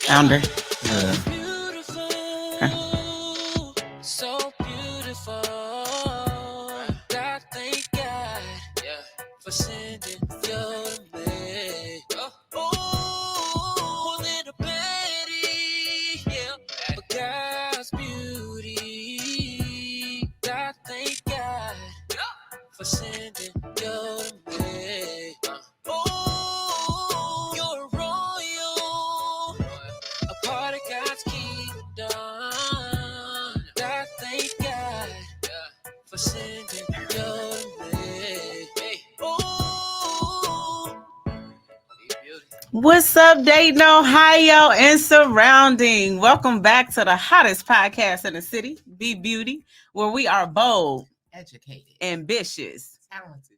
Founder. Yeah. So beautiful. God, thank God for sending your way. Oh, little Betty, yeah. But God's beauty. God, thank God for sending your way. Oh, you're royal, a part of God's kingdom. God, thank God for sending your way. Oh, What's up, Dayton, Ohio, and surrounding? Welcome back to the hottest podcast in the city, Be Beauty, where we are bold, Educated, ambitious, talented.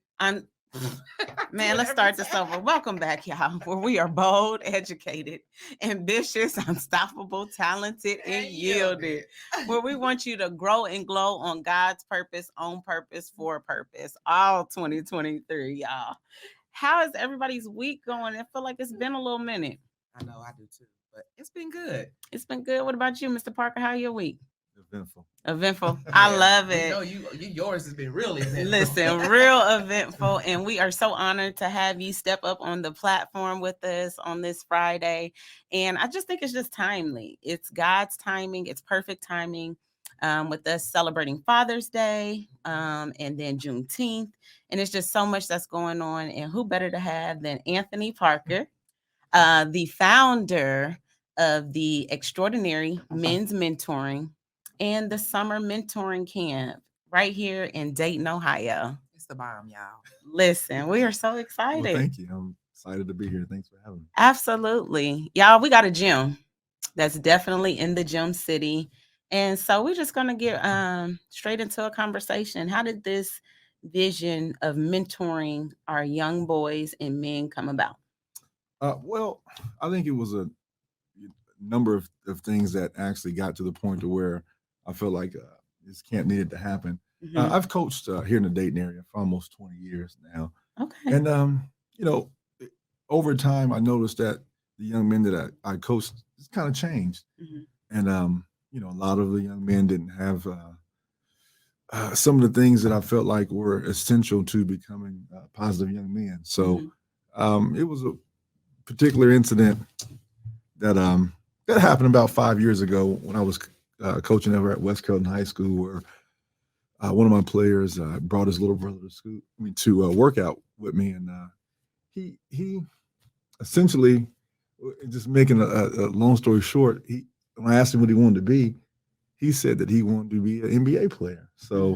Man, let's start this over. Welcome back, y'all, where we are bold, educated, ambitious, unstoppable, talented, and yielded. Where we want you to grow and glow on God's purpose, on purpose, for purpose, all 2023, y'all. How is everybody's week going? I feel like it's been a little minute. I know, I do too, but it's been good. It's been good. What about you, Mr. Parker? How your week? Eventful. I love it. You know, yours has been really eventful. Listen, real eventful. And we are so honored to have you step up on the platform with us on this Friday. And I just think it's just timely. It's God's timing. It's perfect timing with us celebrating Father's Day and then Juneteenth. And it's just so much that's going on. And who better to have than Anthony Parker, the founder of the Extraordinary Men's Mentoring and the Summer Mentoring Camp right here in Dayton, Ohio. It's the bomb, y'all. Listen, we are so excited. Well, thank you. I'm excited to be here. Thanks for having me. Absolutely. Y'all, we got a gym that's definitely in the gym city. And so we're just going to get straight into a conversation. How did this vision of mentoring our young boys and men come about? Well, I think it was a number of things that actually got to the point to where I felt like this camp needed to happen. Mhm. I've coached here in the Dayton area for almost 20 years now. Okay. And, over time, I noticed that the young men that I coached just kind of changed. Mhm. And, a lot of the young men didn't have some of the things that I felt like were essential to becoming positive young men. So it was a particular incident that happened about 5 years ago when I was coaching over at West Carrollton High School, where one of my players brought his little brother to work out with me, and he essentially, just making a long story short, when I asked him what he wanted to be, he said that he wanted to be an NBA player. So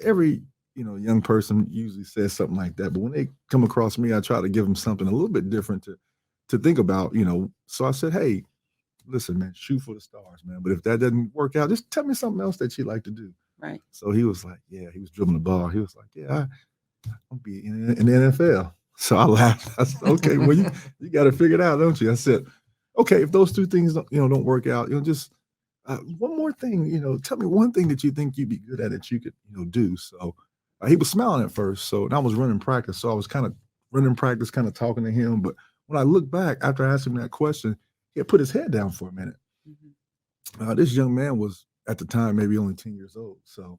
every young person usually says something like that, but when they come across me, I try to give them something a little bit different to think about. So I said, hey, listen, man, shoot for the stars, man. But if that doesn't work out, just tell me something else that you like to do. Right. So he was like, yeah, he was dribbling the ball. He was like, yeah, I'll be in the NFL. So I laughed. I said, okay, well, you got to figure it out, don't you? I said, okay, if those two things don't work out, just one more thing, tell me one thing that you think you'd be good at that you could, do. So he was smiling at first. So, and I was running practice. So I was kind of running practice, kind of talking to him. But when I look back after I asked him that question, he had put his head down for a minute. This young man was at the time maybe only 10 years old. So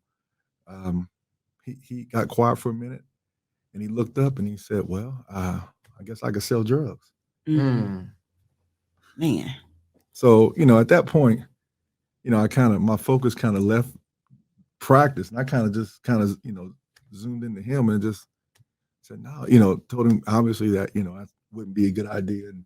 he got quiet for a minute, and he looked up and he said, well, I guess I could sell drugs. Man. So, at that point, my focus kind of left practice, and I kind of zoomed into him and just said, no, told him obviously that, that wouldn't be a good idea. And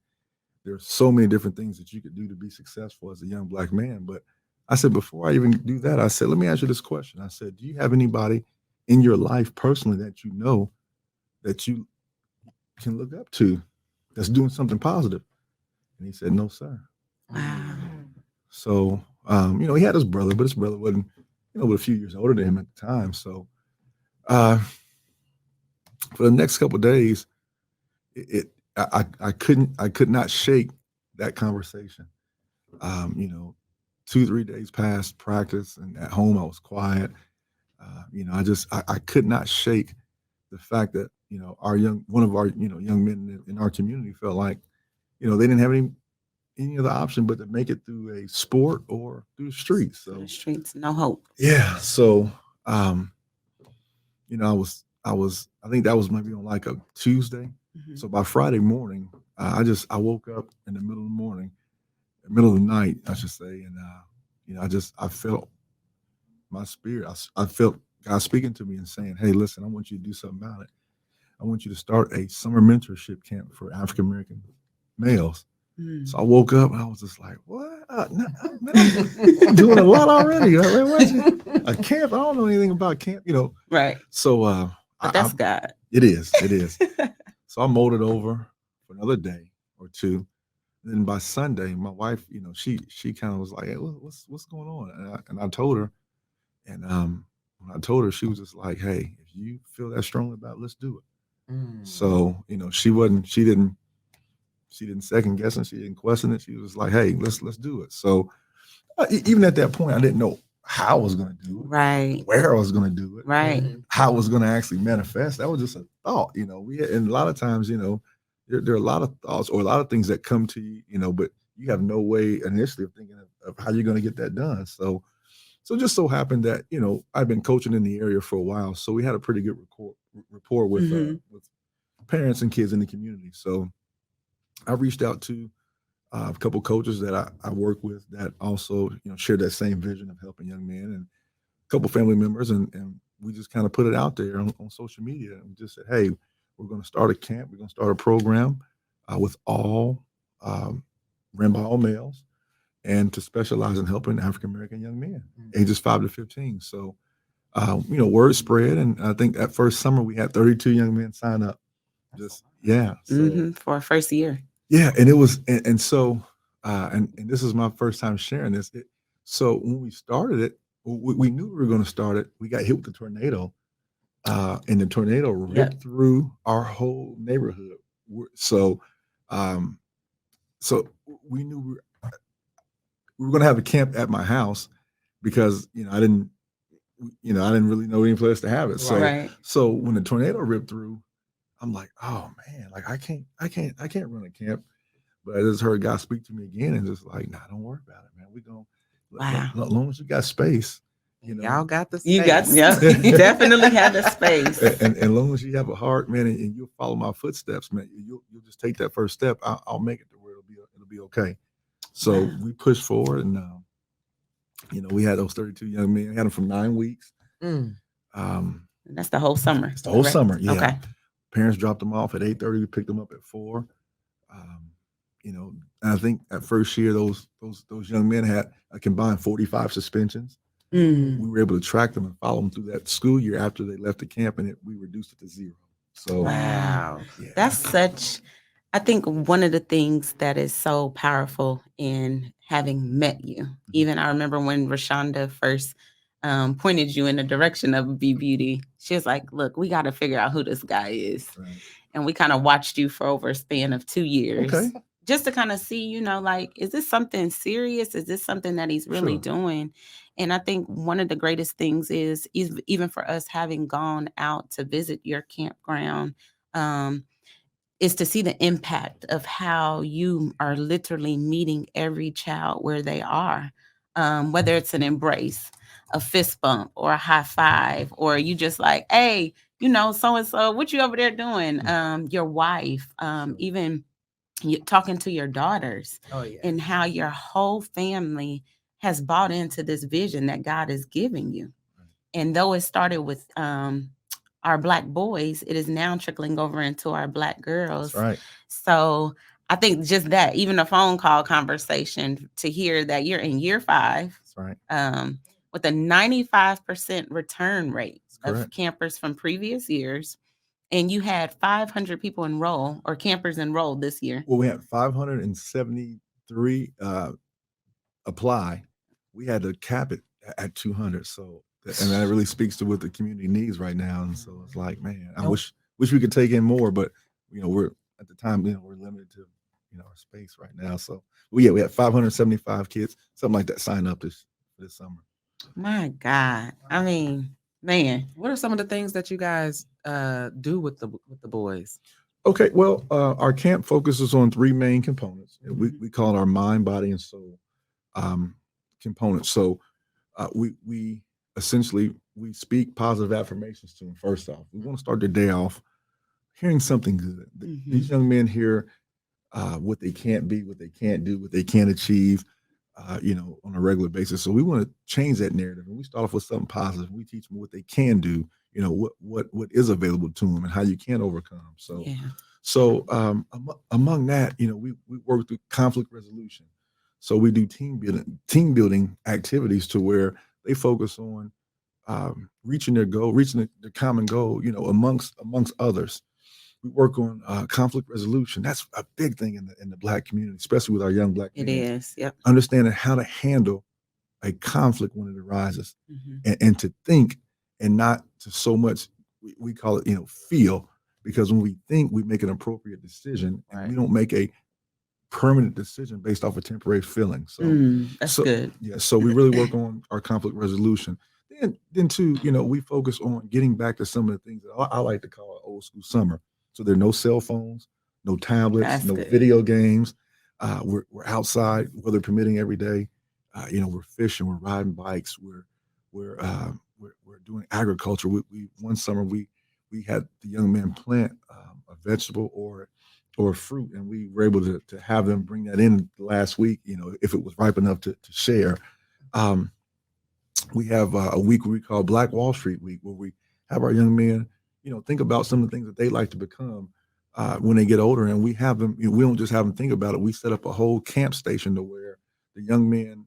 there's so many different things that you could do to be successful as a young Black man. But I said, before I even do that, I said, let me ask you this question. I said, do you have anybody in your life personally that you know that you can look up to that's doing something positive? And he said, no, sir. Wow. So, he had his brother, but his brother wasn't, but a few years older than him at the time. So for the next couple of days, I could not shake that conversation. 2-3 days past practice, and at home I was quiet. I could not shake the fact that one of our young men in our community felt like they didn't have any other option but to make it through a sport or through the streets. To So the streets, no hope. yeah, so I think that was maybe on like a Tuesday. Mhm. So by Friday morning, I woke up in the middle of the morning, middle of the night, I should say, and I felt my spirit. I felt God speaking to me and saying, "Hey, listen, I want you to do something about it. I want you to start a summer mentorship camp for African American males." Mm. So I woke up and I was just like, "What? Man, I'm doing a lot already. A camp? I don't know anything about camp, Right. So But that's God. it is. So I molded over for another day or two. Then by Sunday, my wife, she kind of was like, "Hey, what's going on?" And I told her, and when I told her, she was just like, "Hey, if you feel that strongly about it, let's do it." So she didn't second guess and she didn't question it. She was like, "Hey, let's do it." So even at that point, I didn't know how I was going to do it, Right. where I was going to do it, Right. how it was going to actually manifest. That was just a thought, and a lot of times, there are a lot of thoughts or a lot of things that come to you, but you have no way initially of thinking of how you're going to get that done. So just so happened that, I've been coaching in the area for a while. So we had a pretty good rapport with parents and kids in the community. So I reached out to a couple coaches that I work with that also, share that same vision of helping young men, and a couple family members, and we just kind of put it out there on social media and just said, "Hey, we're going to start a camp. We're going to start a program with all ran by all males, and to specialize in helping African American young men, ages 5 to 15." So, word spread, and I think that first summer we had 32 young men sign up. Just yeah, so For our first year. yeah, and it was, and so, and this is my first time sharing this. So when we started it, we knew we were going to start it. We got hit with the tornado, and the tornado ripped through our whole neighborhood. So, so we knew we were going to have a camp at my house because I didn't really know any place to have it. So, Right. so when the tornado ripped through, I'm like, "Oh man, like I can't run a camp." But I just heard God speak to me again and just like, "Nah, don't worry about it, man. We gonna Wow. as long as you got space, Y'all got the space. You got, you definitely had the space. and as long as you have a heart, man, and you'll follow my footsteps, man, you'll just take that first step. I'll make it to where it'll be okay." So we pushed forward, and we had those 32 young men. We had them for 9 weeks. That's the whole summer. It's the whole summer, yeah. Okay. Parents dropped them off at 8:30. We picked them up at 4. And I think at first year, those young men had a combined 45 suspensions. We were able to track them and follow them through that school year after they left the camp, and we reduced it to 0. So Wow. yeah. That's such, I think one of the things that is so powerful in having met you, even I remember when Rashonda first pointed you in the direction of Be Beauty, she was like, "Look, we got to figure out who this guy is." Right. And we kind of watched you for over a span of 2 years. Okay. Just to kind of see, like, is this something serious? Is this something that he's really doing? And I think one of the greatest things is even for us having gone out to visit your campground, is to see the impact of how you are literally meeting every child where they are, whether it's an embrace, a fist bump, or a high five, or you just like, "Hey, so-and-so, what you over there doing?" Your wife, even you talking to your daughters, and how your whole family has bought into this vision that God is giving you. And though it started with our Black boys, it is now trickling over into our Black girls. That's right. So I think just that, even a phone call conversation, to hear that you're in year 5, That's right. With a 95% return rate of campers from previous years, and you had 500 people enroll, or campers enrolled this year. Well, we had 573 apply. We had to cap it at 200. So, and that really speaks to what the community needs right now. And so it's like, man, I wish we could take in more, but we're at the time, we're limited to our space right now. So, we had 575 kids, something like that, sign up this summer. My God, I mean, man, What are some of the things that you guys do with the boys? Okay, well, our camp focuses on three main components. We call it our mind, body, and soul components. So we essentially we speak positive affirmations to them. First off, we want to start their day off hearing something good. These young men hear what they can't be, what they can't do, what they can't achieve, on a regular basis. So we want to change that narrative, and we start off with something positive. We teach them what they can do, what is available to them, and how you can overcome. So, Yeah. among that, we work through conflict resolution. So we do team building activities to where they focus on reaching their goal, reaching the common goal, amongst others. We work on conflict resolution. That's a big thing in the Black community, especially with our young Black It men. is. Yep. Understanding how to handle a conflict when it arises, and to think and not to so much. We call it, feel, because when we think, we make an appropriate decision, and we don't make a permanent decision based off a temporary feeling. So that's good. Yeah, so we really work on our conflict resolution. Then too, we focus on getting back to some of the things that I like to call old school summer. So there are no cell phones, no tablets, That's no good. video games. We're outside, weather permitting, every day. We're fishing, we're riding bikes, we're doing agriculture. One summer we had the young men plant a vegetable or fruit, and we were able to have them bring that in last week. If it was ripe enough to share. We have a week we call Black Wall Street Week, where we have our young men, think about some of the things that they like to become when they get older, and we have them. We don't just have them think about it. We set up a whole camp station to where the young men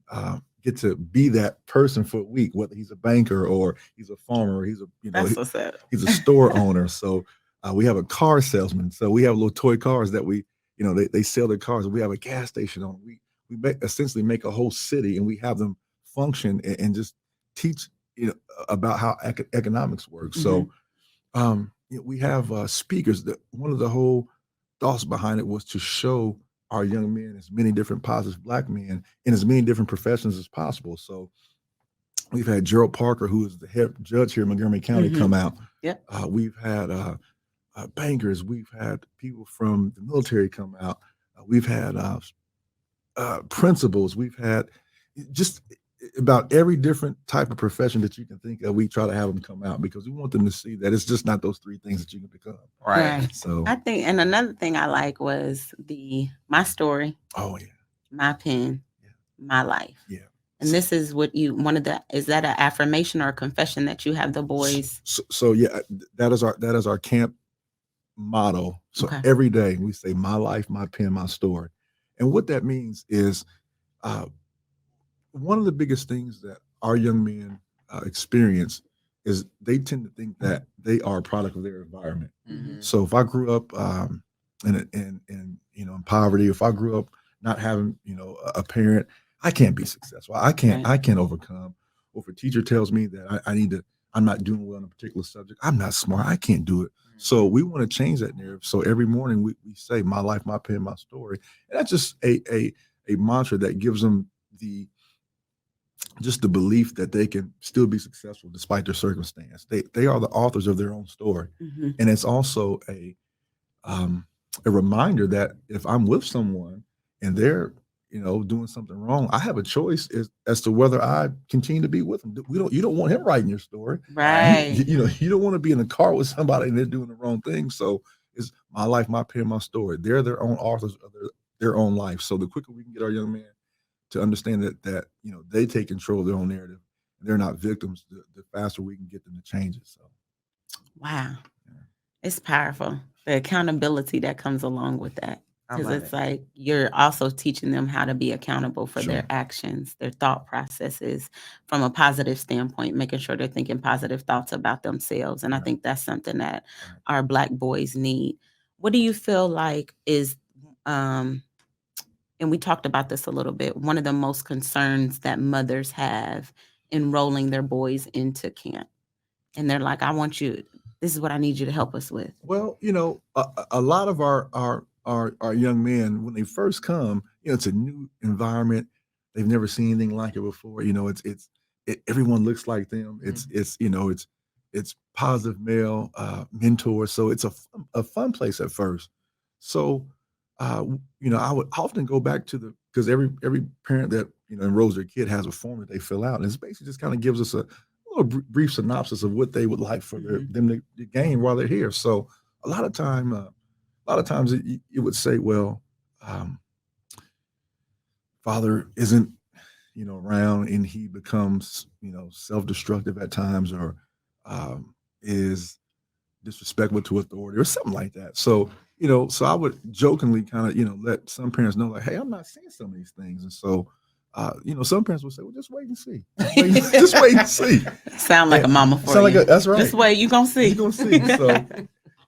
get to be that person for a week, whether he's a banker or he's a farmer, or That's what's up. he's a store owner. So we have a car salesman. So we have little toy cars that they sell their cars. We have a gas station on. We essentially make a whole city, and we have them function and just teach about how economics works. So we have speakers. That one of the whole thoughts behind it was to show our young men as many different positive Black men in as many different professions as possible. So we've had Gerald Parker, who is the head judge here in Montgomery County, come out. Yep. We've had bankers. We've had people from the military come out. We've had principals. We've had just about every different type of profession that you can think of. We try to have them come out because we want them to see that it's just not those three things that you can become. Right. So I think, and another thing I like was my story, oh yeah, my pen, my life. yeah. And this is what is that an affirmation or a confession that you have the boys? So yeah, that is our camp motto. So Okay. every day we say my life, my pen, my story. And what that means is one of the biggest things that our young men experience is they tend to think that they are a product of their environment. So if I grew up in poverty, if I grew up not having a parent, I can't be successful. I can't overcome. Or if a teacher tells me that I'm not doing well in a particular subject, I'm not smart, I can't do it. So we want to change that narrative. So every morning we say my life, my pen, my story. And that's just a mantra that gives them the belief that they can still be successful despite their circumstance. They are the authors of their own story. And it's also a reminder that if I'm with someone and they're doing something wrong, I have a choice as to whether I continue to be with them. You don't want him writing your story, Right? You don't want to be in a car with somebody and they're doing the wrong thing. So it's my life, my pen, my story. They're their own authors of their own life. So the quicker we can get our young man to understand that they take control of their own narrative, and they're not victims, the faster we can get them to change it. So Wow, it's powerful. The accountability that comes along with that. Because it's like you're also teaching them how to be accountable for their actions, their thought processes from a positive standpoint, making sure they're thinking positive thoughts about themselves. And I think that's something that our Black boys need. What do you feel like is, and we talked about this a little bit, one of the most concerns that mothers have enrolling their boys into camp? And they're like, this is what I need you to help us with. Well, a lot of our young men, when they first come, it's a new environment. They've never seen anything like it before. Everyone looks like them. It's it's positive male mentors. So it's a fun place at first. So, I would often go back to because every parent that enrolls their kid has a form that they fill out, and it's basically just kind of gives us a little brief synopsis of what they would like for them to gain while they're here. So a lot of times it would say, well, father isn't around, and he becomes self-destructive at times, or is disrespectful to authority or something like that. So so I would jokingly kind of let some parents know, like, hey, I'm not seeing some of these things. And so some parents would say, well, just wait and see. Just wait and see. Sound like a mama for you. That's right. Just wait, you're gonna see. You're gonna see. So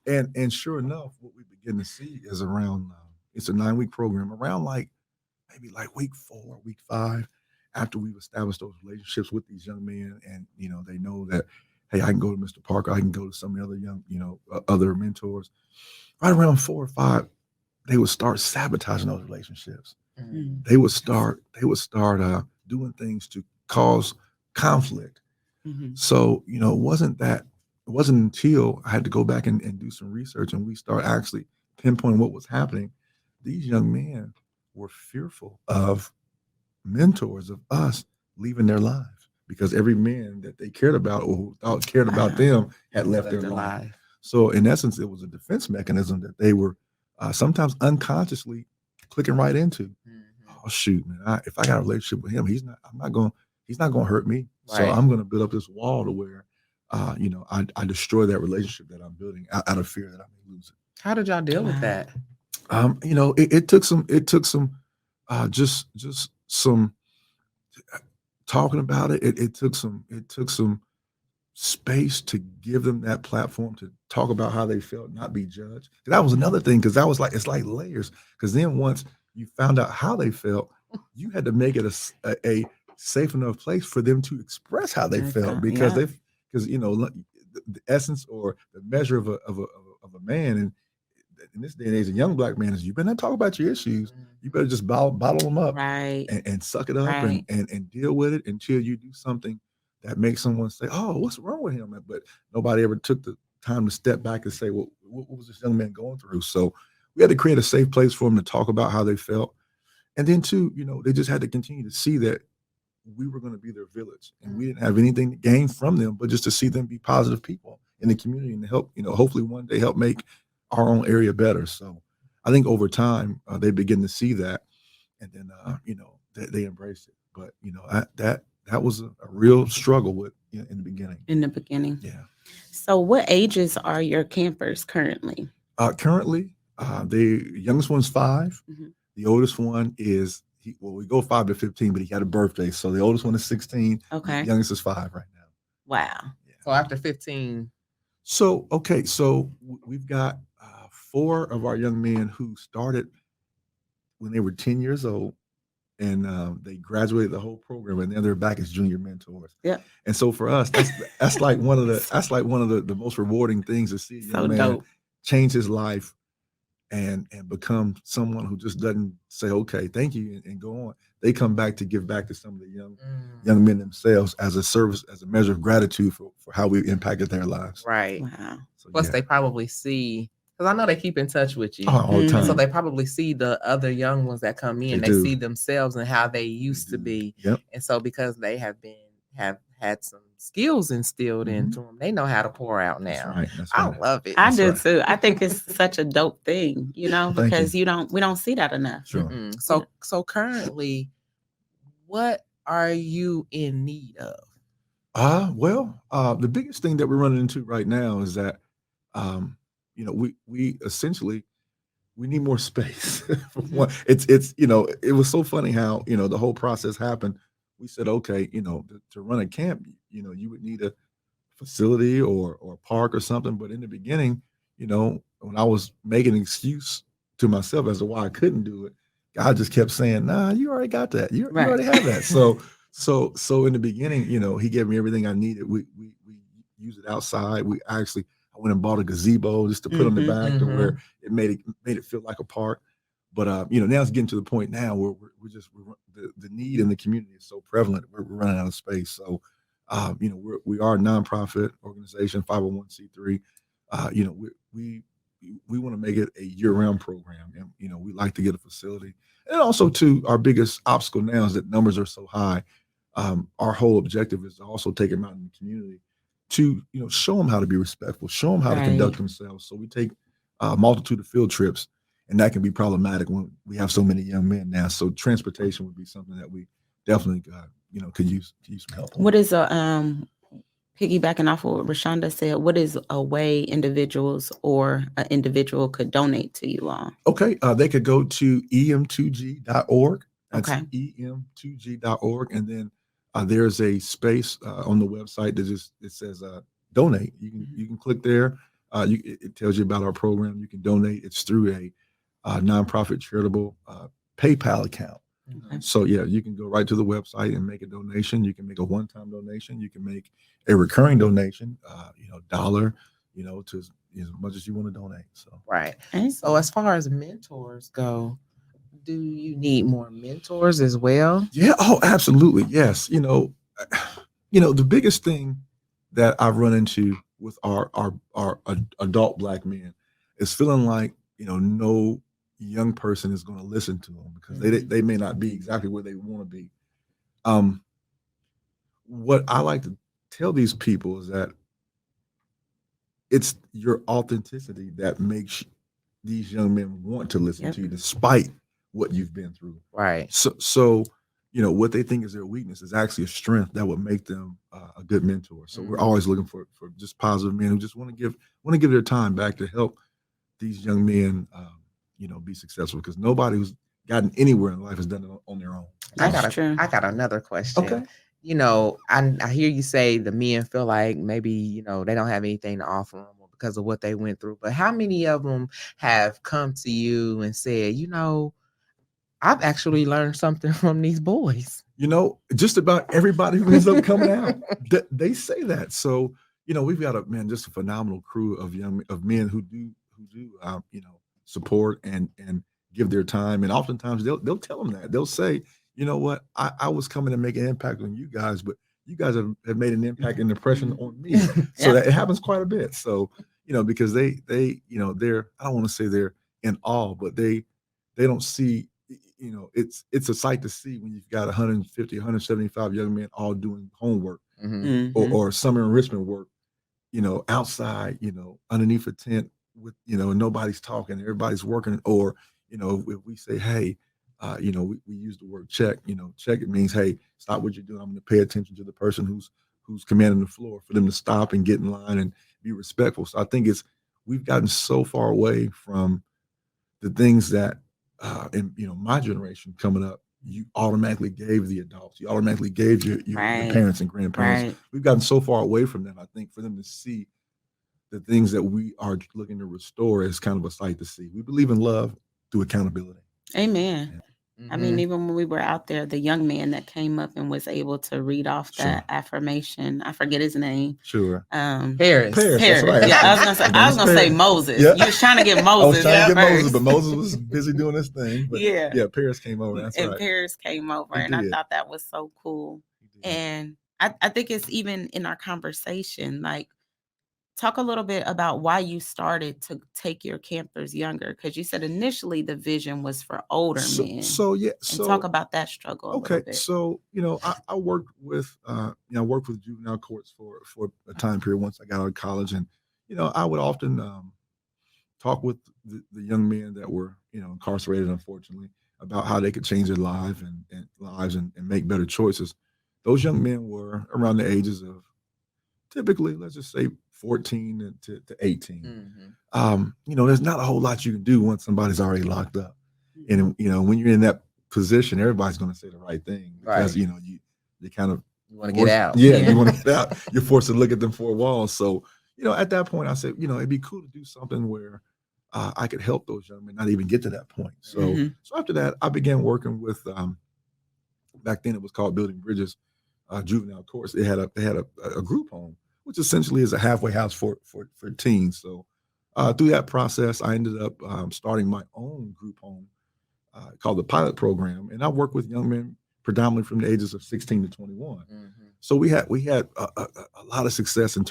and sure enough, what we begin to see is around it's a 9-week program, around maybe week 4, week 5, after we've established those relationships with these young men, and they know that, hey, I can go to Mr. Parker, I can go to some of the other young, other mentors. Right around 4 or 5, they would start sabotaging those relationships. Mm. They would start doing things to cause conflict. Mm-hmm. So, it wasn't until I had to go back and do some research, and we start actually pinpointing what was happening. These young men were fearful of mentors, of us leaving their lives, because every man that they cared about or who thought cared about them had left their life. So in essence, it was a defense mechanism that they were sometimes unconsciously clicking right into. Mm-hmm. Oh shoot, man! If I got a relationship with him, he's not going to hurt me. Right. So I'm going to build up this wall to where, I destroy that relationship that I'm building out of fear that I may lose it. How did y'all deal with that? It took some just some talking about it. It took some space to give them that platform to talk about how they felt, not be judged. That was another thing, because that was it's like layers. Because then once you found out how they felt, you had to make it a safe enough place for them to express how they felt, because the essence or the measure of a man, and in this day and age, a young Black man, is you better not talk about your issues. You better just bottle them up, right, and suck it up, right, and deal with it until you do something that makes someone say, oh, what's wrong with him? But nobody ever took the time to step back and say, well, what was this young man going through? So we had to create a safe place for him to talk about how they felt. And then too, they just had to continue to see that we were going to be their village, and we didn't have anything to gain from them, but just to see them be positive people in the community, and to help, hopefully one day help make our own area better. So I think over time, they begin to see that, and then, they embrace it. But, that was a real struggle with in the beginning. Yeah. So what ages are your campers currently? Currently, the youngest one's 5. Mm-hmm. The oldest one is, we go 5 to 15, but he had a birthday. So the oldest one is 16. Okay. The youngest is 5 right now. Wow. Yeah. So after 15. So we've got 4 of our young men who started when they were 10 years old, and they graduated the whole program, and then they're back as junior mentors. Yeah. And so for us, that's like one of the most rewarding things to see a young man change his life and become someone who just doesn't say, okay, thank you, and go on. They come back to give back to some of the young men themselves as a service, as a measure of gratitude for how we impacted their lives. Right. Wow. So, plus, they probably see, because I know they keep in touch with you all the time. So they probably see the other young ones that come in. They see themselves and how they used to be. Yep. And so because they have had some skills instilled into them, they know how to pour out now. That's I right. love it. I do too. I think it's such a dope thing, because we don't see that enough. Sure. So currently, what are you in need of? The biggest thing that we're running into right now is that we essentially we need more space. It was so funny how the whole process happened. We said, okay, to run a camp, you would need a facility or a park or something. But in the beginning, when I was making an excuse to myself as to why I couldn't do it, God just kept saying, nah, you already got that. You already have that. So in the beginning, he gave me everything I needed. We used it outside. I went and bought a gazebo just to put on the back to where it made it feel like a park. But now it's getting to the point now where the need in the community is so prevalent. We're running out of space. So We are a nonprofit organization, 501c3. We want to make it a year-round program, and we like to get a facility. And also, too, our biggest obstacle now is that numbers are so high. Our whole objective is to also take them out in the community to show them how to be respectful, show them how to conduct themselves. So we take a multitude of field trips, and that can be problematic when we have so many young men now. So transportation would be something that we definitely could use some help on. What is piggybacking off of what Rashonda said, what is a way individuals or an individual could donate to you all? Okay, they could go to em2g.org. That's Okay. em2g.org, and then there's a space on the website that it says donate. You can click there. It tells you about our program. You can donate. It's through a nonprofit charitable PayPal account. Okay. So you can go right to the website and make a donation. You can make a one-time donation. You can make a recurring donation, dollar, to as much as you want to donate. So right. So as far as mentors go, do you need more mentors as well? Yeah. Oh, absolutely. Yes. The biggest thing that I've run into with our adult Black men is feeling like no young person is going to listen to them because they may not be exactly where they want to be. What I like to tell these people is that it's your authenticity that makes these young men want to listen to you despite what you've been through. Right. So what they think is their weakness is actually a strength that would make them a good mentor. So we're always looking for just positive men who just want to give their time back to help these young men be successful, because nobody who's gotten anywhere in life has done it on their own. I got another question. Okay. I hear you say the men feel like maybe, they don't have anything to offer them because of what they went through. But how many of them have come to you and said, I've actually learned something from these boys? Just about everybody who ends up coming out, they say that. So, we've got just a phenomenal crew of men who do support and give their time. And oftentimes they'll tell them that. They'll say, you know what, I was coming to make an impact on you guys, but you guys have made an impact and impression on me. So that it happens quite a bit. So, because they they're, I don't want to say they're in awe, but they don't see, it's a sight to see when you've got 150, 175 young men all doing homework or summer enrichment work, outside, underneath a tent with, nobody's talking, everybody's working. Or, if we say, hey, we use the word check, check, it means, hey, stop what you're doing. I'm going to pay attention to the person who's commanding the floor, for them to stop and get in line and be respectful. So I think we've gotten so far away from the things that, my generation coming up, you automatically gave the adults, you automatically gave your parents and grandparents. Right. We've gotten so far away from them. I think for them to see the things that we are looking to restore is kind of a sight to see. We believe in love through accountability. Amen. Yeah. I mean, even when we were out there, the young man that came up and was able to read off that affirmation, I forget his name. Sure. Paris. That's right. Yeah, I was gonna say Moses. Yeah. You was trying to get Moses. Moses, but Moses was busy doing his thing. But yeah, Paris came over. That's right. And Paris came over, and I thought that was so cool. And I think it's even in our conversation, like, talk a little bit about why you started to take your campers younger, because you said initially the vision was for older men. So talk about that struggle. Okay, so I worked with juvenile courts for a time period once I got out of college, and I would often talk with the young men that were incarcerated, unfortunately, about how they could change their lives and make better choices. Those young men were around the ages of, typically, let's just say 14 to 18. There's not a whole lot you can do once somebody's already locked up. And, when you're in that position, everybody's going to say the right thing because, you kind of want to get out. Yeah, you want to get out. You're forced to look at them four walls. So, at that point, I said, it'd be cool to do something where I could help those young men not even get to that point. So, so after that, I began working with, back then it was called Building Bridges, juvenile courts. They had a group home, which essentially is a halfway house for teens. So through that process, I ended up starting my own group home called the Pilot Program. And I work with young men predominantly from the ages of 16 to 21. So we had a lot of success and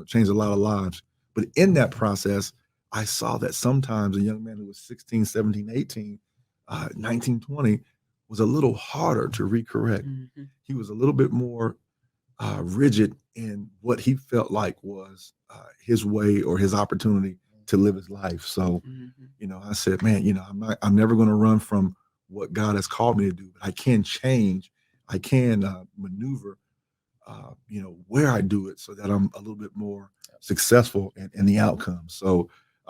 changed a lot of lives. But in that process, I saw that sometimes a young man who was 16, 17, 18, 19, 20 was a little harder to recorrect. He was a little bit more rigid in what he felt like was his way or his opportunity to live his life. So, I said, man, I'm never going to run from what God has called me to do, but I can change. I can maneuver, where I do it so that I'm a little bit more successful in the outcome. So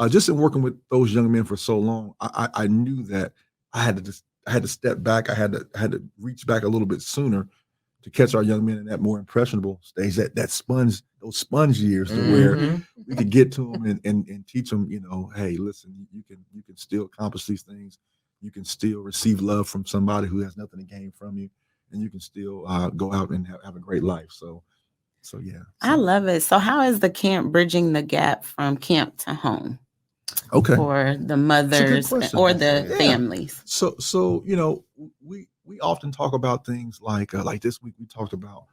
just in working with those young men for so long, I knew that I had to step back. I had to reach back a little bit sooner to catch our young men in that more impressionable stage, those sponge years, to where we could get to them and teach them, hey, listen, you can still accomplish these things. You can still receive love from somebody who has nothing to gain from you, and you can still go out and have a great life. So yeah. I love it. So how is the camp bridging the gap from camp to home? Okay. For the mothers or the families. So we often talk about things like this week we talked about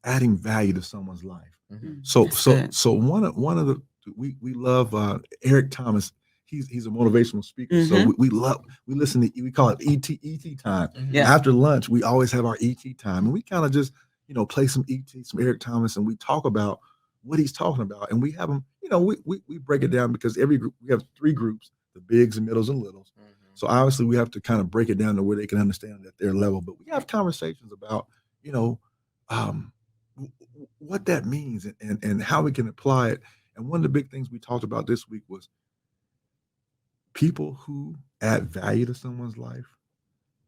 adding value to someone's life. So one of the we love Eric Thomas. He's a motivational speaker. So we listen to, we call it ET time. After lunch, we always have our ET time, and we kind of just play some some Eric Thomas, and we talk about what he's talking about, and we have them. We break it down because every group, we have 3 groups: the bigs, the middles, and littles. So obviously we have to kind of break it down to where they can understand it at their level. But we have conversations about what that means and how we can apply it. And one of the big things we talked about this week was people who add value to someone's life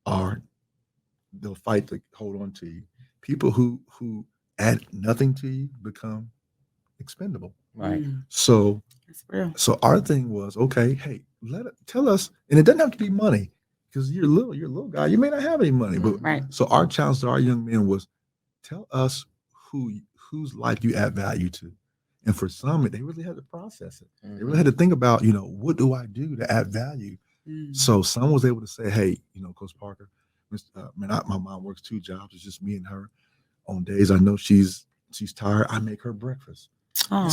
they'll fight to hold on to you. People who add nothing to you become expendable. Right. So that's real. So our thing was, okay, hey, tell us, and it doesn't have to be money, because you're a little guy, you may not have any money. But so our challenge to our young men was, tell us whose life you add value to. And for some, they really had to process it. They really had to think about, what do I do to add value? So some was able to say, hey, Coach Parker, my mom works 2 jobs. It's just me and her. On days I know she's tired, I make her breakfast. Aww,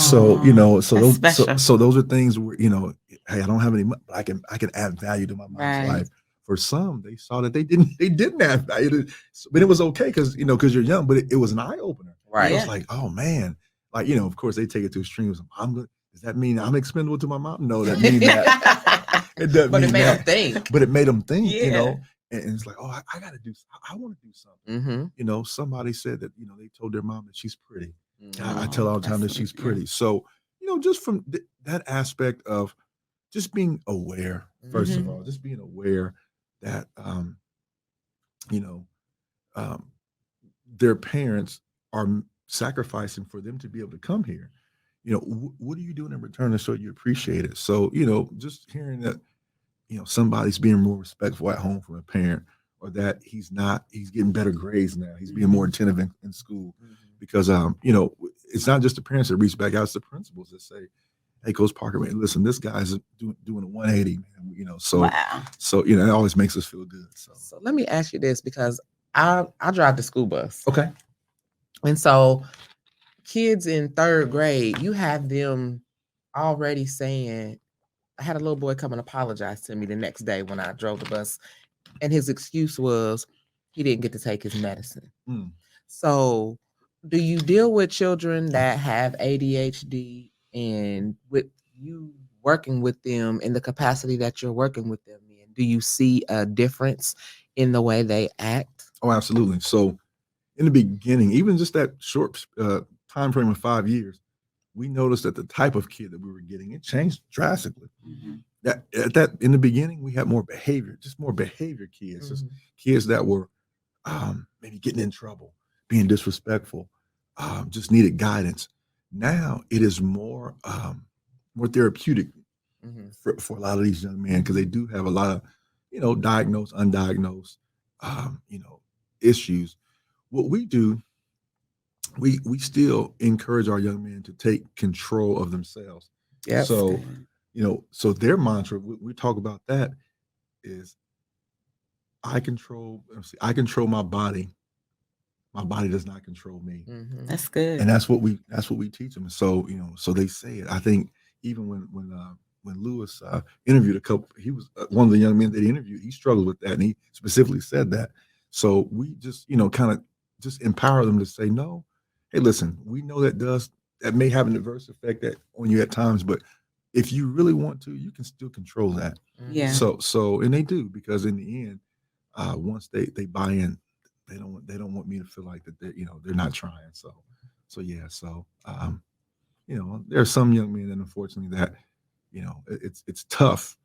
so those are things where, hey, I don't have any money, but I can add value to my mom's life. For some, they saw that they didn't add value, but it was okay because you're young, but it was an eye opener. Right. It was like, oh man, of course they take it to extremes. Does that mean I'm expendable to my mom? No, that means that. It doesn't. But mean it made that. them think. But it made them think. And it's like, oh, I got to do. I want to do something. Somebody said that they told their mom that she's pretty. I tell all the time that she's pretty. So, just from that aspect of just being aware, first of all, just being aware that, their parents are sacrificing for them to be able to come here. What are you doing in return to show you appreciate it? So, just hearing that, somebody's being more respectful at home from a parent, or that he's getting better grades now. He's being more attentive in school. Because it's not just the parents that reach back out; it's the principals that say, "Hey, Coach Parker, man, listen, this guy's doing a 180, man." So it always makes us feel good. So let me ask you this, because I drive the school bus. Okay, and so kids in 3rd grade, you have them already saying, I had a little boy come and apologize to me the next day when I drove the bus, and his excuse was he didn't get to take his medicine. So do you deal with children that have ADHD, and with you working with them in the capacity that you're working with them in, do you see a difference in the way they act? Oh, absolutely. So in the beginning, even just that short time frame of 5 years, we noticed that the type of kid that we were getting, it changed drastically. That in the beginning, we had more behavior kids, just kids that were maybe getting in trouble, being disrespectful, just needed guidance. Now it is more therapeutic for a lot of these young men, because they do have a lot of diagnosed, undiagnosed issues. What we do, we still encourage our young men to take control of themselves. Yes. So their mantra, we talk about that, is I control my body. My body does not control me. Mhm. That's good. And that's what we teach them. So, so they say it. I think even when Lewis interviewed a couple, he was one of the young men that he interviewed. He struggled with that, and he specifically said that. So we just, kind of just empower them to say, no, hey, listen, we know that may have an adverse effect on you at times, but if you really want to, you can still control that. Yeah. So, and they do, because in the end, once they buy in, they don't want me to feel like that they're not trying. So yeah. So there are some young men that unfortunately that it's tough,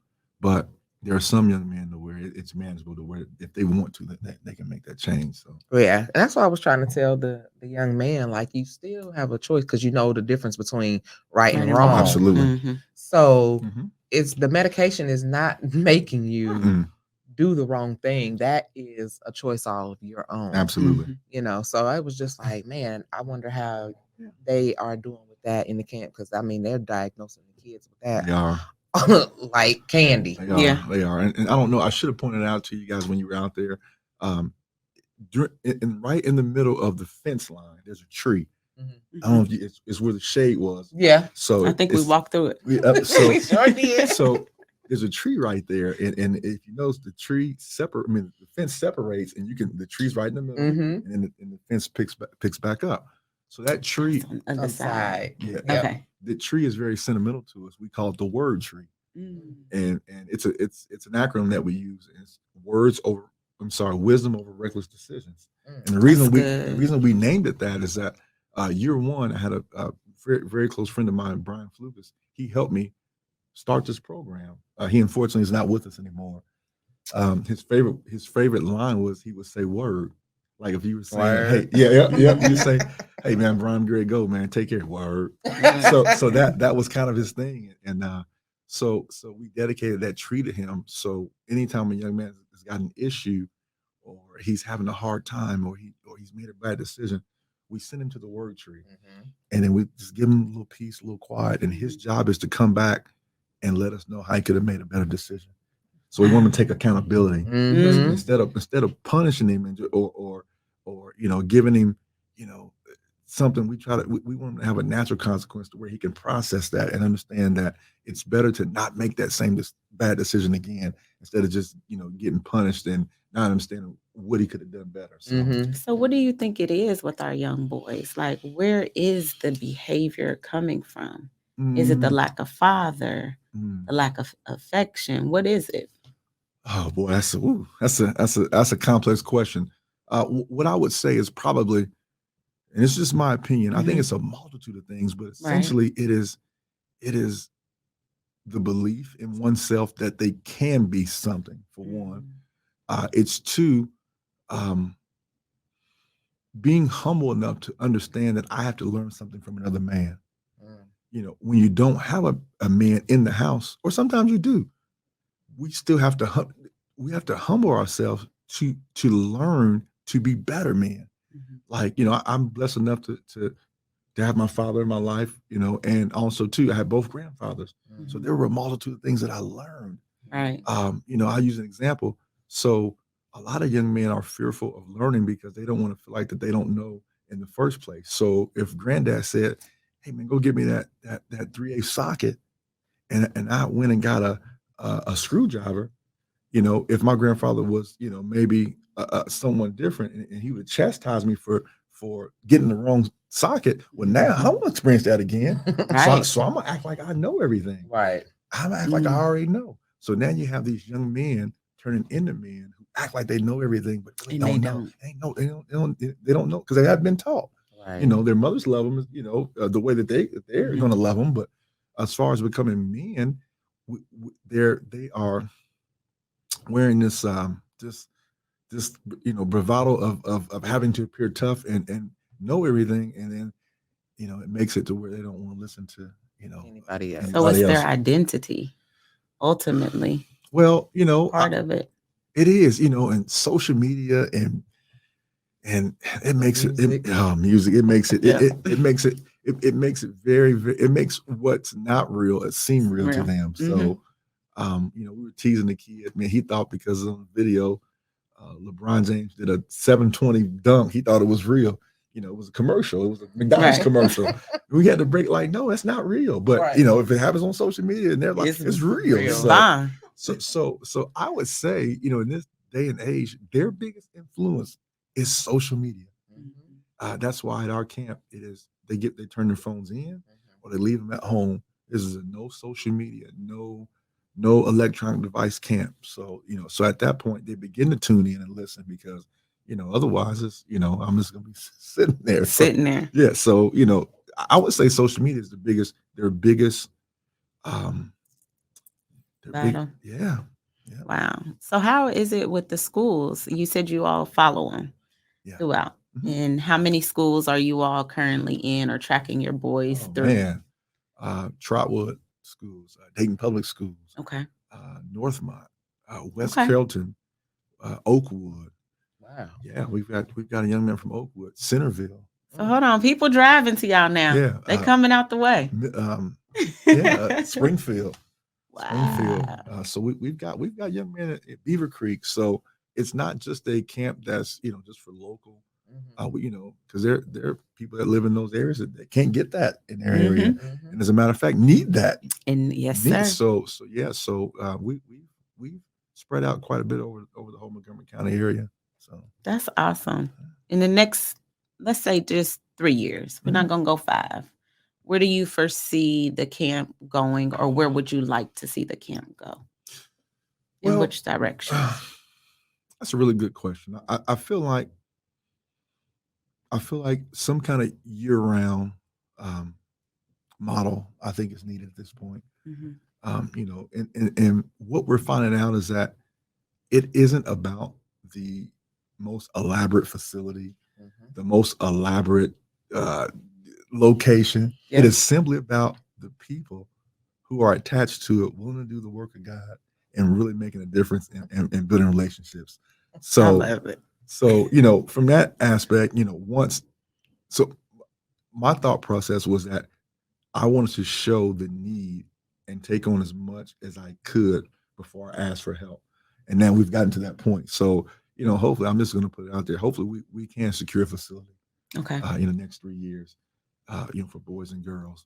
but there are some young men to where it's manageable, to where if they want to, that they can make that change. So Yeah, and that's what I was trying to tell the young man. Like, you still have a choice, because you know the difference between right and wrong. absolutely. So it's the medication is not making you do the wrong thing. That is a choice all of your own. Absolutely. So I was just like, man, I wonder how they are doing with that in the camp, because I mean they're diagnosing the kids with that. They are. Like candy. They are. And I don't know, I should have pointed out to you guys when you were out there, right in the middle of the fence line, there's a tree. I don't know if it's where the shade was. Yeah. So I think we walked through it. We sure did. So there's a tree right there, and if you notice, the fence separates, and the tree's right in the middle, and the fence picks back up. So that tree on the side. Yeah. Okay. The tree is very sentimental to us. We call it the word tree. And it's an acronym that we use. It's wisdom over reckless decisions. And the reason we named it that is that year one, I had a very, very close friend of mine, Brian Flukas. He helped me start this program. He unfortunately is not with us anymore. His favorite line was, he would say word. Like if you were saying, word. Hey, you say, hey man, Brian, great go, man, take care, word. So that was kind of his thing. And so we dedicated that tree to him. So anytime a young man has got an issue, or he's having a hard time, or he's made a bad decision, we send him to the word tree. And then we just give him a little peace, a little quiet. And his job is to come back and let us know how he could have made a better decision. So we want him to take accountability. Instead of punishing him or giving him something, we want him to have a natural consequence to where he can process that and understand that it's better to not make that same bad decision again, instead of just getting punished and not understanding what he could have done better. So what do you think it is with our young boys? Like, where is the behavior coming from? Is it the lack of father, the lack of affection? What is it? Oh boy, that's a complex question. What I would say is probably, and it's just my opinion, I think it's a multitude of things, but essentially it is the belief in oneself that they can be something, for one. It's two, being humble enough to understand that I have to learn something from another man. When you don't have a man in the house, or sometimes you do, we still have to humble ourselves to learn to be better men. Like, I'm blessed enough to have my father in my life, and also too, I had both grandfathers. So there were a multitude of things that I learned. Right. I use an example. So a lot of young men are fearful of learning because they don't want to feel like that they don't know in the first place. So if granddad said, hey man, go get me that 3/8 socket, and I went and got a screwdriver, if my grandfather was, maybe someone different, and he would chastise me for getting the wrong socket. Well, now I don't experience that again. Right. So I'm gonna act like I know everything. Right. I'm gonna act like I already know. So now you have these young men turning into men who act like they know everything, but really don't know. They don't know, because they haven't been taught. Right. Their mothers love them, the way that they're going to love them. But as far as becoming men, they are wearing this bravado of having to appear tough and know everything, and then it makes it to where they don't want to listen to anybody else. So it's their identity, ultimately. Well, part of it. It is, and social media and it makes music. It makes it it makes it very, very, it makes what's not real seem real to them. So we were teasing the kid. Man, he thought because of the video LeBron James did a 720 dunk. He thought it was real. You know, it was a commercial. It was a McDonald's commercial. We had to break like, no, that's not real. But you know, if it happens on social media and they're like, it's real. So I would say, you know, in this day and age, their biggest influence is social media. That's why at our camp they turn their phones in or they leave them at home. This is a no social media, no electronic device camp. So, you know, so at that point they begin to tune in and listen because, you know, otherwise it's, you know, I'm just gonna be sitting there. Yeah. So, you know, I would say social media is their biggest battle. Yeah. Wow. So how is it with the schools? You said you all follow them throughout. And how many schools are you all currently in or tracking your boys through? Man. Trotwood schools, Dayton Public Schools, Northmont, West Carrollton, Oakwood. Wow. Yeah, we've got a young man from Oakwood, Centerville. So hold on, people driving to y'all now. Yeah, they coming out the way. Springfield. Wow. Springfield. So we've got young men at Beaver Creek. So it's not just a camp that's, you know, just for local. You know, because there are people that live in those areas that can't get that in their area, and as a matter of fact, need that. And sir. So we spread out quite a bit over the whole Montgomery County area. So that's awesome. In the next, let's say, just 3 years, we're not gonna go 5. Where do you foresee the camp going, or where would you like to see the camp go? In which direction? That's a really good question. I feel like some kind of year-round model, I think, is needed at this point. You know, and what we're finding out is that it isn't about the most elaborate facility, the most elaborate location. It is simply about the people who are attached to it, willing to do the work of God, and really making a difference and building relationships. So I love it. So, you know, from that aspect, you know, my thought process was that I wanted to show the need and take on as much as I could before I asked for help. And now we've gotten to that point. So, you know, hopefully, I'm just going to put it out there. Hopefully we can secure a facility in the next 3 years, you know, for boys and girls.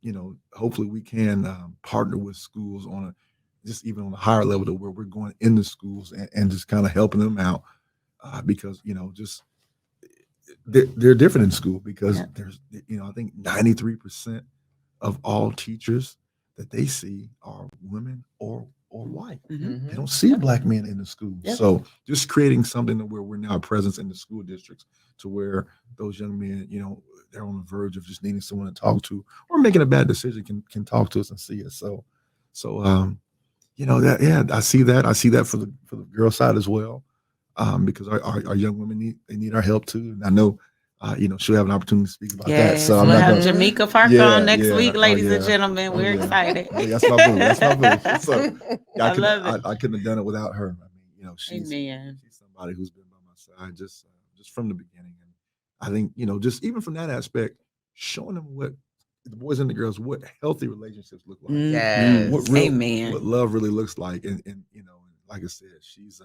You know, hopefully we can partner with schools even on a higher level to where we're going in the schools and just kind of helping them out because, you know, just they're different in school because there's, you know, I think 93% of all teachers that they see are women or white. They don't see Black men in the school. So just creating something where we're now a presence in the school districts to where those young men, you know, they're on the verge of just needing someone to talk to or making a bad decision can talk to us and see us. So you know, I see that. I see that for the girl side as well, because our young women need our help too. And I know, you know, she'll have an opportunity to speak about that. So we'll have Jamaica Parker on next week, ladies and gentlemen. We're excited. That's my boo. That's my boo. So I couldn't have done it without her. I mean, you know, she's somebody who's been by my side just from the beginning. And I think, you know, just even from that aspect, showing them what the boys and the girls, what healthy relationships look like. What love really looks like. And you know, like I said, she's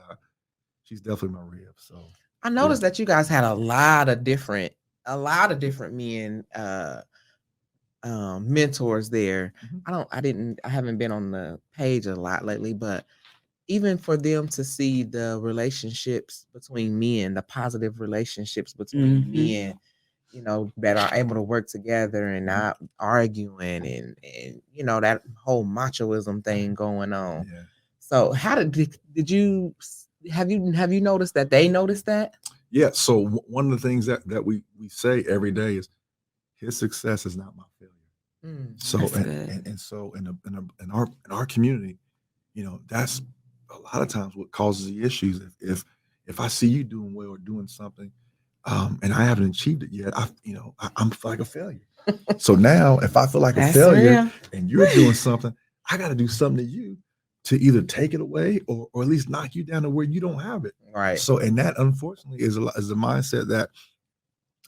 definitely my rib. So I noticed that you guys had a lot of different men mentors there. I haven't been on the page a lot lately, but even for them to see the relationships between men, the positive relationships between men, you know, that are able to work together and not arguing and you know, that whole machoism thing going on. So how did you have you noticed that they noticed that? Yeah. So one of the things that we say every day is his success is not my failure. So so in our community, you know, that's a lot of times what causes the issues. If I see you doing well or doing something, and I haven't achieved it yet, I'm like a failure. So now if I feel like a failure and you're doing something, I got to do something to you to either take it away or at least knock you down to where you don't have it. Right. So, and that unfortunately is a mindset that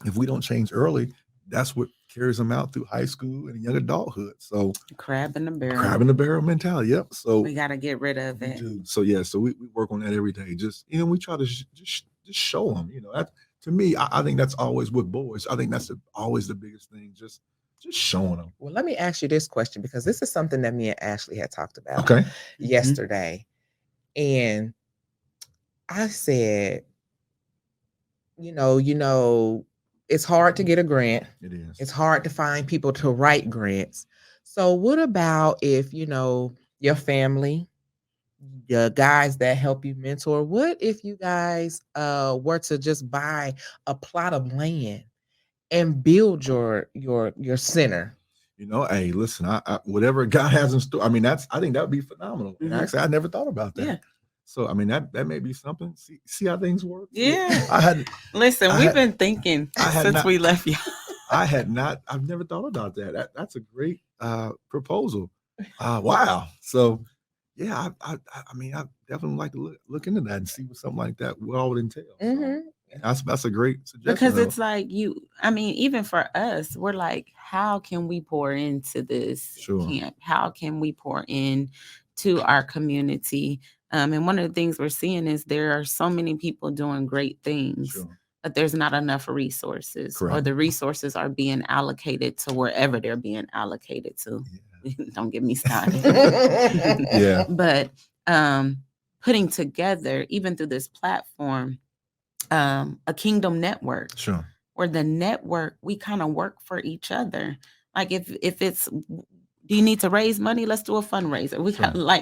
if we don't change early, that's what carries them out through high school and young adulthood. So Crab in the barrel. Crab in the barrel mentality. Yep. So we got to get rid of it. Do. So yeah. So we work on that every day. Just we try to just show them. That to me, I think that's always with boys. I think that's always the biggest thing. Just showing them. Well, let me ask you this question, because this is something that me and Ashley had talked about yesterday, and I said, it's hard to get a grant. It is. It's hard to find people to write grants. So what about if, your family, the guys that help you mentor, what if you guys were to just buy a plot of land and build your center? Hey, listen, I whatever God has in store, I think that would be phenomenal. And actually, I never thought about that. Yeah. So, that may be something. See how things work. Yeah. We've been thinking since we left you. I've never thought about that. That's a great proposal. Wow. So, yeah, I definitely like to look into that and see what something like that what all would entail. So, that's a great suggestion. Because it's like even for us, we're like, how can we pour into this camp? How can we pour in to our community? And one of the things we're seeing is there are so many people doing great things, but there's not enough resources. Correct. Or the resources are being allocated to wherever they're being allocated to. Yeah. Don't get me started. Yeah. But putting together, even through this platform, a kingdom network. Sure. Or the network, we kind of work for each other. Like if it's, do you need to raise money? Let's do a fundraiser.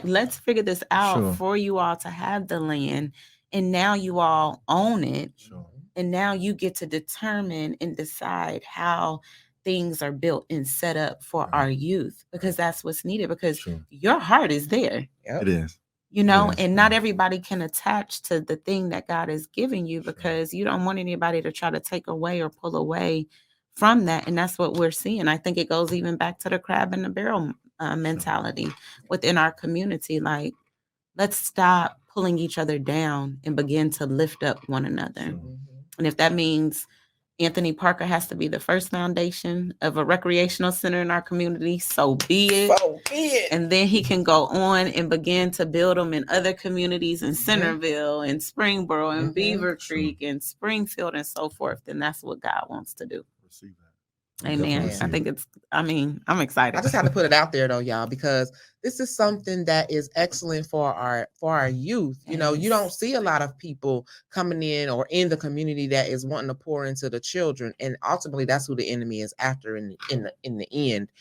Let's figure this out for you all to have the land. And now you all own it. Sure. And now you get to determine and decide how things are built and set up for our youth, because that's what's needed, because your heart is there. Yep. It is. And not everybody can attach to the thing that God is giving you, because you don't want anybody to try to take away or pull away from that. And that's what we're seeing. I think it goes even back to the crab in the barrel mentality within our community. Like, let's stop pulling each other down and begin to lift up one another. And if that means Anthony Parker has to be the first foundation of a recreational center in our community, so be it. And then he can go on and begin to build them in other communities in Centerville and Springboro and Beaver Creek and Springfield and so forth. Then that's what God wants to do. Receive that. Amen. I think I'm excited. I just have to put it out there though, y'all, because this is something that is excellent for our youth. You don't see a lot of people coming in or in the community that is wanting to pour into the children, and ultimately that's who the enemy is after in the end,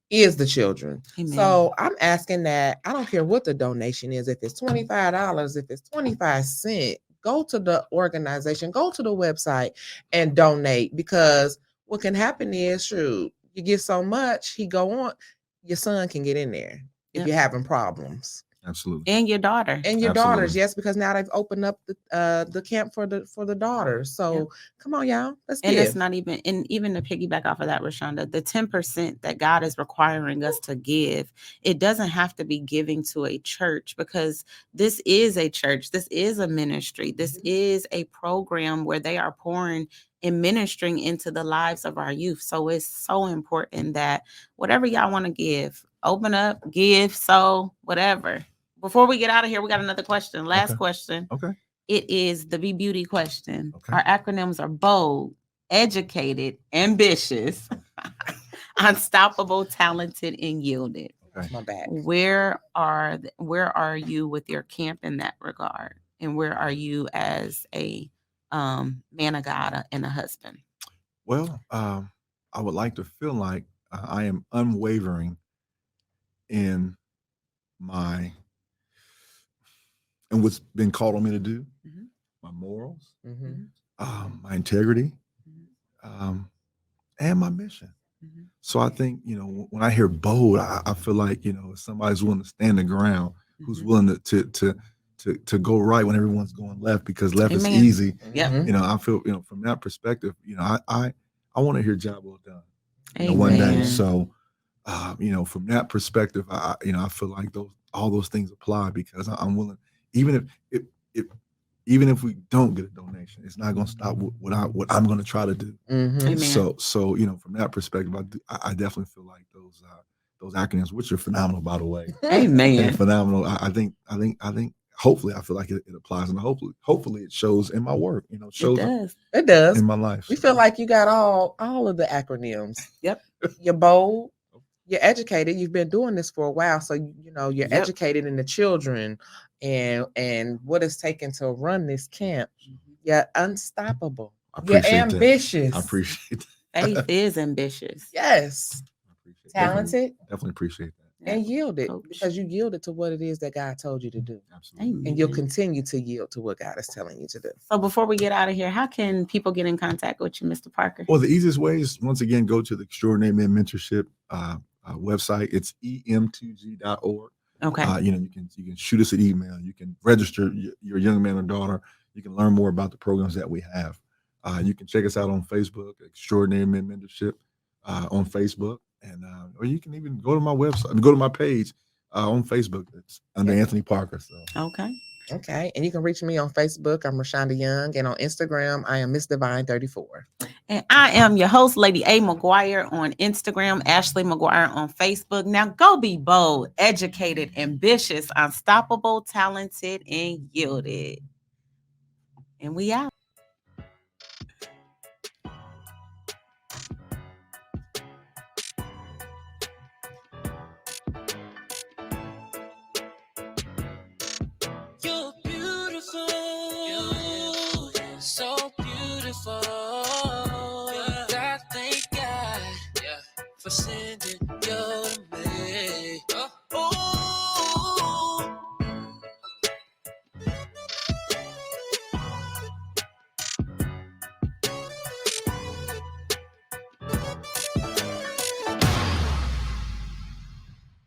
is the children. Amen. So I'm asking that, I don't care what the donation is, if it's $25, if it's 25 cents, go to the organization, go to the website and donate, because what can happen is, you get so much, he go on, your son can get in there if you're having problems. Absolutely. And your daughter. And your daughters, yes, because now they've opened up the camp for the daughters. So come on, y'all. Let's give. And it's not even, and even to piggyback off of that, Rashonda, the 10% that God is requiring us to give, it doesn't have to be giving to a church, because this is a church. This is a ministry. This is a program where they are pouring and ministering into the lives of our youth. So it's so important that whatever y'all want to give, open up, give, sow, whatever. Before we get out of here, we got another question. Last question. Okay. It is the Be Beauty question. Okay. Our acronyms are BOLD, educated, ambitious, unstoppable, talented, and yielded. Okay. My bad. Where are you with your camp in that regard? And where are you as a man of God and a husband? Well, I would like to feel like I am unwavering in what's been called on me to do, my morals, my integrity, and my mission. So I think, when I hear bold, I feel like, somebody's willing to stand the ground, who's willing to go right when everyone's going left, because left is easy. I feel, from that perspective, I want to hear job well done one day. So, from that perspective, I feel like all those things apply, because I'm willing, even if we don't get a donation, transformation. It's not going to stop what I'm going to try to do. Amen. So from that perspective, I definitely feel like those acronyms, which are phenomenal, by the way. Amen. Phenomenal. I think. Hopefully, I feel like it applies, and hopefully, it shows in my work. Shows it does in my life. We feel like you got all of the acronyms. Yep. You're bold. You're educated. You've been doing this for a while, so you're educated in the children and what it's taken to run this camp. You're unstoppable. You're ambitious. That. I appreciate that. Faith is ambitious. Yes. Talented. Definitely appreciate that. And yielded, because you yielded to what it is that God told you to do. Absolutely. Amen. And you'll continue to yield to what God is telling you to do. So before we get out of here, how can people get in contact with you, Mr. Parker? Well, the easiest way is, once again, go to the Extraordinary Men Mentorship website. It's em2g.org. Okay. You can shoot us an email. You can register your young man or daughter. You can learn more about the programs that we have. You can check us out on Facebook, Extraordinary Men Mentorship on Facebook. And or you can even go to my website, go to my page on Facebook. It's under Anthony Parker. So Okay. And you can reach me on Facebook. I'm Rashonda Young. And on Instagram, I am Miss Divine 34. And I am your host, Lady A. McGuire, on Instagram, Ashley McGuire on Facebook. Now go be bold, educated, ambitious, unstoppable, talented, and yielded. And we out.